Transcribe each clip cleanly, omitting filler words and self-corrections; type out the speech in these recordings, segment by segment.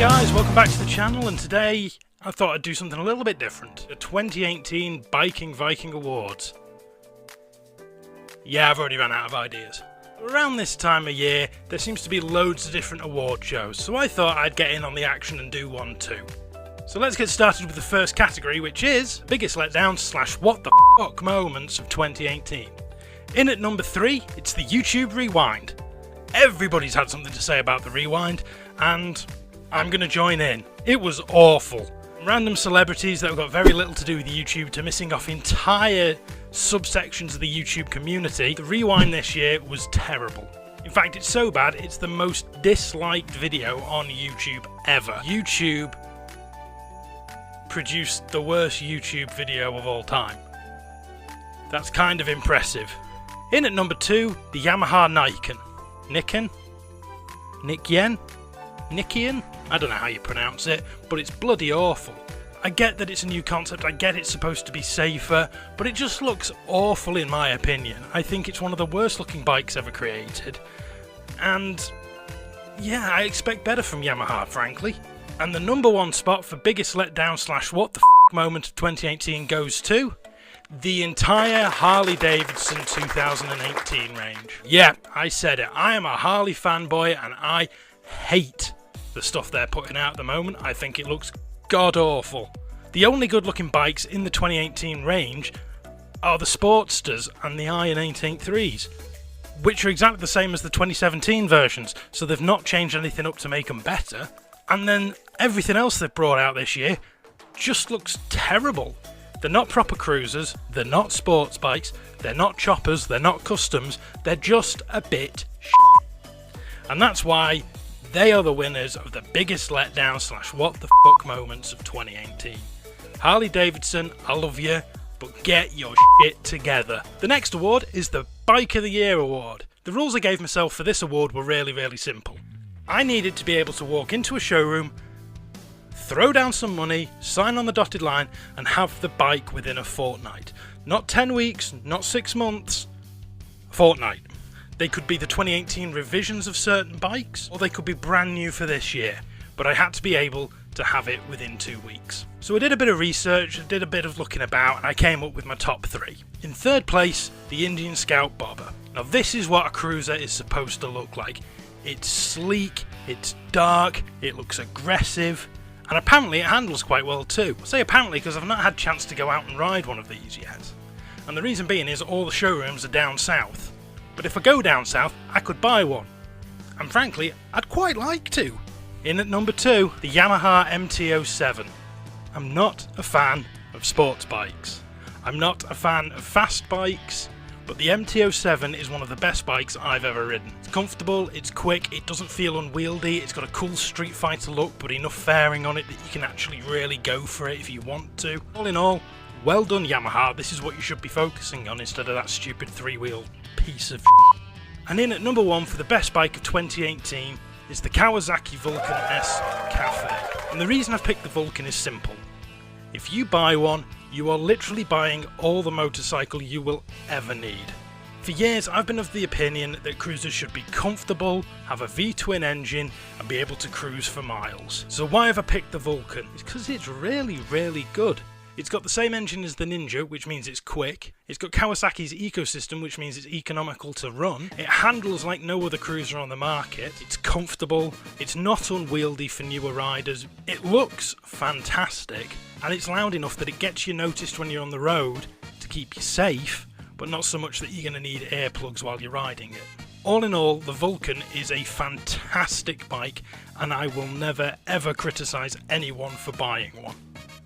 Guys, welcome back to the channel, and today I thought I'd do something a little bit different. The 2018 Viking Awards. Yeah, I've already run out of ideas. Around this time of year, there seems to be loads of different award shows, so I thought I'd get in on the action and do one too. So let's get started with the first category, which is biggest letdowns / what the fuck moments of 2018. In at number 3, it's the YouTube Rewind. Everybody's had something to say about the Rewind, and I'm going to join in. It was awful. Random celebrities that have got very little to do with YouTube to missing off entire subsections of the YouTube community. The Rewind this year was terrible. In fact, it's so bad, it's the most disliked video on YouTube ever. YouTube produced the worst YouTube video of all time. That's kind of impressive. In at number 2, the Yamaha Nikian? I don't know how you pronounce it, but it's bloody awful. I get that it's a new concept, I get it's supposed to be safer, but it just looks awful in my opinion. I think it's one of the worst looking bikes ever created. And yeah, I expect better from Yamaha, frankly. And the number 1 spot for biggest letdown / what the f moment of 2018 goes to the entire Harley Davidson 2018 range. Yeah, I said it. I am a Harley fanboy and I hate the stuff they're putting out at the moment. I think it looks god awful. The only good looking bikes in the 2018 range are the Sportsters and the Iron 883s, which are exactly the same as the 2017 versions, so they've not changed anything up to make them better. And then everything else they've brought out this year just looks terrible. They're not proper cruisers, they're not sports bikes, they're not choppers, they're not customs, they're just a bit shit. And that's why they are the winners of the biggest letdown / what the fuck moments of 2018. Harley Davidson, I love you, but get your shit together. The next award is the Bike of the Year award. The rules I gave myself for this award were really simple. I needed to be able to walk into a showroom, throw down some money, sign on the dotted line, and have the bike within a fortnight. Not 10 weeks, not 6 months, a fortnight. They could be the 2018 revisions of certain bikes, or they could be brand new for this year, but I had to be able to have it within 2 weeks. So I did a bit of research, I did a bit of looking about, and I came up with my top 3. In third place, the Indian Scout Bobber. Now this is what a cruiser is supposed to look like. It's sleek, it's dark, it looks aggressive, and apparently it handles quite well too. I say apparently because I've not had a chance to go out and ride one of these yet. And the reason being is all the showrooms are down south. But if I go down south, I could buy one. And frankly, I'd quite like to. In at number 2, the Yamaha MT-07. I'm not a fan of sports bikes. I'm not a fan of fast bikes, but the MT-07 is one of the best bikes I've ever ridden. It's comfortable, it's quick, it doesn't feel unwieldy, it's got a cool Street Fighter look, but enough fairing on it that you can actually really go for it if you want to. All in all, well done Yamaha, this is what you should be focusing on instead of that stupid 3-wheel piece of shit. And in at number 1 for the best bike of 2018 is the Kawasaki Vulcan S Cafe. And the reason I've picked the Vulcan is simple. If you buy one, you are literally buying all the motorcycle you will ever need. For years I've been of the opinion that cruisers should be comfortable, have a V-twin engine and be able to cruise for miles. So why have I picked the Vulcan? It's because it's really good. It's got the same engine as the Ninja, which means it's quick. It's got Kawasaki's ecosystem, which means it's economical to run. It handles like no other cruiser on the market. It's comfortable. It's not unwieldy for newer riders. It looks fantastic. And it's loud enough that it gets you noticed when you're on the road to keep you safe, but not so much that you're going to need earplugs while you're riding it. All in all, the Vulcan is a fantastic bike, and I will never ever criticise anyone for buying one.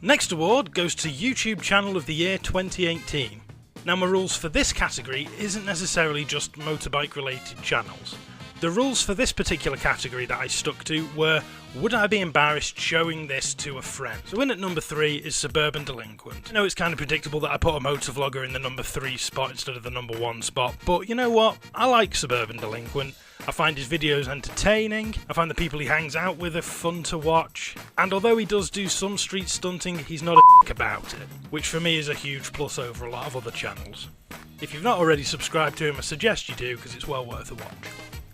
Next award goes to YouTube Channel of the Year 2018. Now my rules for this category isn't necessarily just motorbike related channels. The rules for this particular category that I stuck to were, would I be embarrassed showing this to a friend? So in at number 3 is Suburban Delinquent. I know it's kind of predictable that I put a motovlogger in the number 3 spot instead of the number 1 spot, but you know what? I like Suburban Delinquent. I find his videos entertaining, I find the people he hangs out with are fun to watch, and although he does do some street stunting, he's not a dick about it, which for me is a huge plus over a lot of other channels. If you've not already subscribed to him, I suggest you do because it's well worth a watch.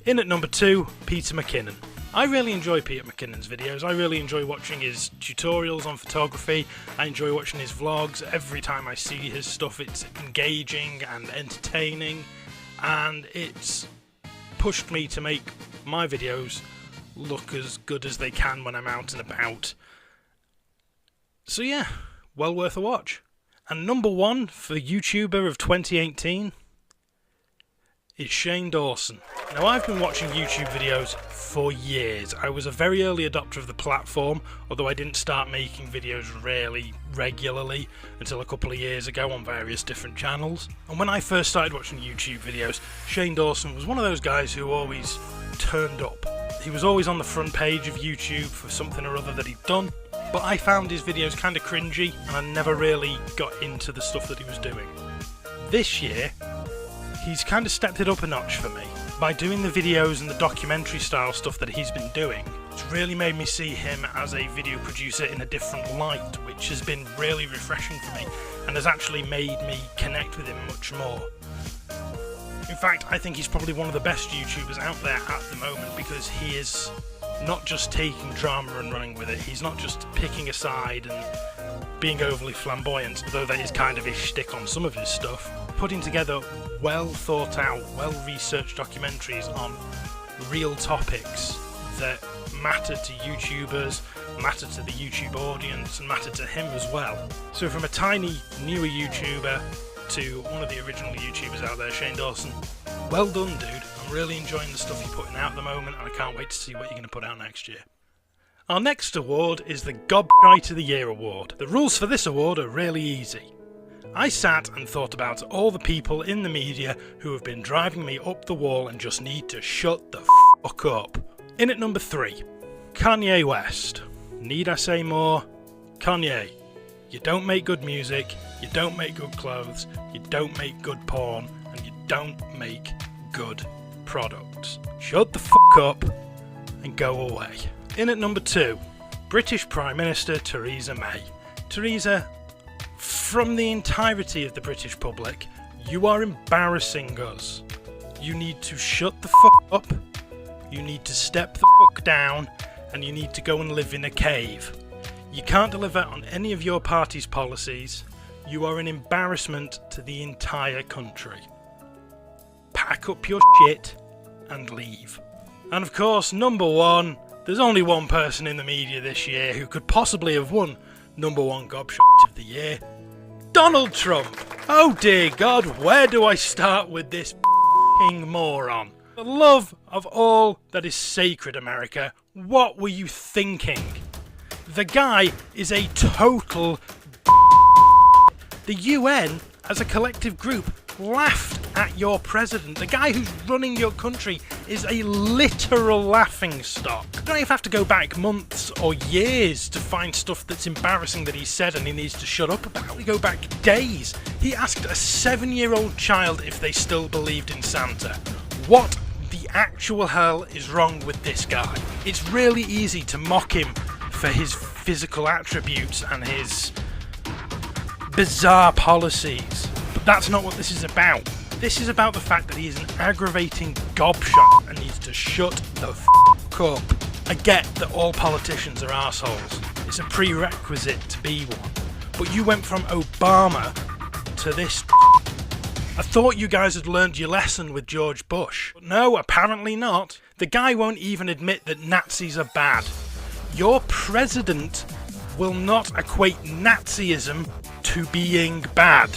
In at number 2, Peter McKinnon. I really enjoy Peter McKinnon's videos. I really enjoy watching his tutorials on photography. I enjoy watching his vlogs. Every time I see his stuff, it's engaging and entertaining, and it's pushed me to make my videos look as good as they can when I'm out and about. So yeah, well worth a watch. And number one for YouTuber of 2018 is Shane Dawson. Now, I've been watching YouTube videos for years. I was a very early adopter of the platform, although I didn't start making videos really regularly until a couple of years ago on various different channels. And when I first started watching YouTube videos, Shane Dawson was one of those guys who always turned up. He was always on the front page of YouTube for something or other that he'd done, but I found his videos kind of cringy and I never really got into the stuff that he was doing. This year, he's kind of stepped it up a notch for me. By doing the videos and the documentary style stuff that he's been doing, it's really made me see him as a video producer in a different light, which has been really refreshing for me and has actually made me connect with him much more. In fact, I think he's probably one of the best YouTubers out there at the moment, because he is not just taking drama and running with it. He's not just picking a side and being overly flamboyant, though that is kind of his shtick on some of his stuff. Putting together well thought out, well researched documentaries on real topics that matter to YouTubers, matter to the YouTube audience, and matter to him as well. So from a tiny, newer YouTuber to one of the original YouTubers out there, Shane Dawson, well done, dude. I'm really enjoying the stuff you're putting out at the moment, and I can't wait to see what you're going to put out next year. Our next award is the Gob Write of the Year award. The rules for this award are really easy. I sat and thought about all the people in the media who have been driving me up the wall and just need to shut the fuck up. In at number 3, Kanye West. Need I say more? Kanye, you don't make good music, you don't make good clothes, you don't make good porn, and you don't make good products. Shut the fuck up and go away. In at number 2, British Prime Minister Theresa May. Theresa, from the entirety of the British public, you are embarrassing us. You need to shut the fuck up, you need to step the fuck down, and you need to go and live in a cave. You can't deliver on any of your party's policies. You are an embarrassment to the entire country. Pack up your shit and leave. And of course, number 1, there's only one person in the media this year who could possibly have won number 1 gobshite of the year. Donald Trump! Oh dear God, where do I start with this f***ing moron? The love of all that is sacred, America, what were you thinking? The guy is a total The UN, as a collective group, laughed at your president. The guy who's running your country is a literal laughingstock. You don't even have to go back months or years to find stuff that's embarrassing that he said and he needs to shut up about. We go back days. He asked a 7-year-old child if they still believed in Santa. What the actual hell is wrong with this guy? It's really easy to mock him for his physical attributes and his bizarre policies. But that's not what this is about. This is about the fact that he is an aggravating gobshite and needs to shut the f*** up. I get that all politicians are arseholes. It's a prerequisite to be one. But you went from Obama to this. I thought you guys had learned your lesson with George Bush. But no, apparently not. The guy won't even admit that Nazis are bad. Your president will not equate Nazism to being bad.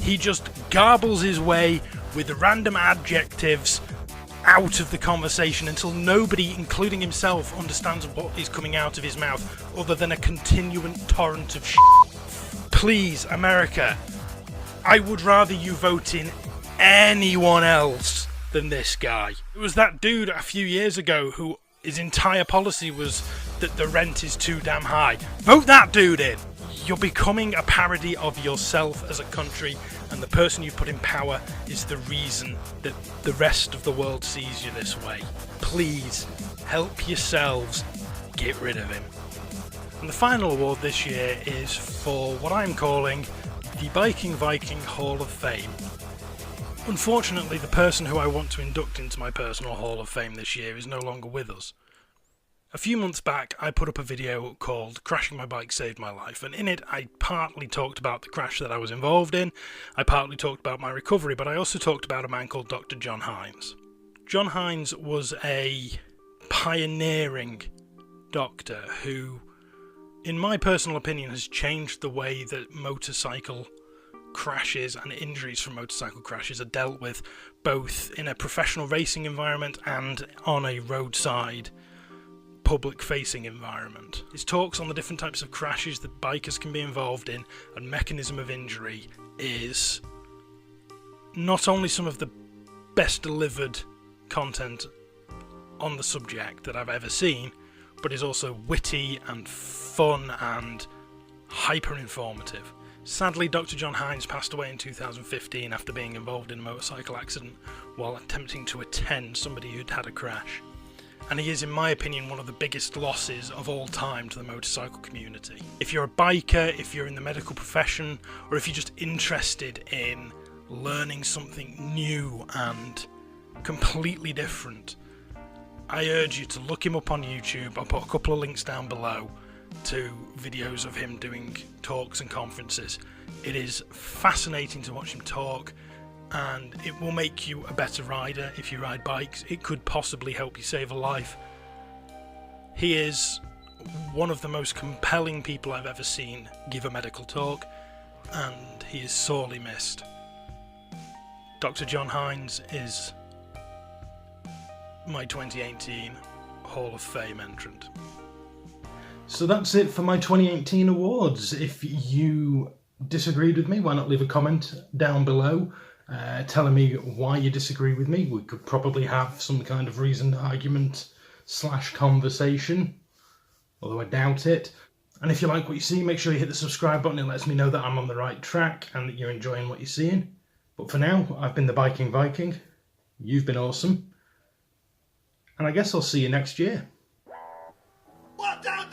He just garbles his way with random adjectives out of the conversation until nobody, including himself, understands what is coming out of his mouth other than a continuant torrent of shit. Please, America, I would rather you vote in anyone else than this guy. It was that dude a few years ago who his entire policy was that the rent is too damn high. Vote that dude in! You're becoming a parody of yourself as a country, and the person you put in power is the reason that the rest of the world sees you this way. Please, help yourselves get rid of him. And the final award this year is for what I'm calling the Viking Hall of Fame. Unfortunately, the person who I want to induct into my personal Hall of Fame this year is no longer with us. A few months back, I put up a video called Crashing My Bike Saved My Life, and in it I partly talked about the crash that I was involved in, I partly talked about my recovery, but I also talked about a man called Dr John Hinds. John Hinds was a pioneering doctor who, in my personal opinion, has changed the way that motorcycle crashes and injuries from motorcycle crashes are dealt with, both in a professional racing environment and on a roadside public-facing environment. His talks on the different types of crashes that bikers can be involved in and mechanism of injury is not only some of the best delivered content on the subject that I've ever seen, but is also witty and fun and hyper-informative. Sadly, Dr John Hinds passed away in 2015 after being involved in a motorcycle accident while attempting to attend somebody who'd had a crash. And he is, in my opinion, one of the biggest losses of all time to the motorcycle community. If you're a biker, if you're in the medical profession, or if you're just interested in learning something new and completely different, I urge you to look him up on YouTube. I'll put a couple of links down below to videos of him doing talks and conferences. It is fascinating to watch him talk, and it will make you a better rider if you ride bikes. It could possibly help you save a life. He is one of the most compelling people I've ever seen give a medical talk, and he is sorely missed. Dr. John Hinds is my 2018 Hall of Fame entrant. So that's it for my 2018 awards. If you disagreed with me, why not leave a comment down below telling me why you disagree with me. We could probably have some kind of reasoned argument / conversation, although I doubt it. And if you like what you see, make sure you hit the subscribe button. It lets me know that I'm on the right track and that you're enjoying what you're seeing. But for now, I've been the Biking Viking. You've been awesome. And I guess I'll see you next year. Letdowns!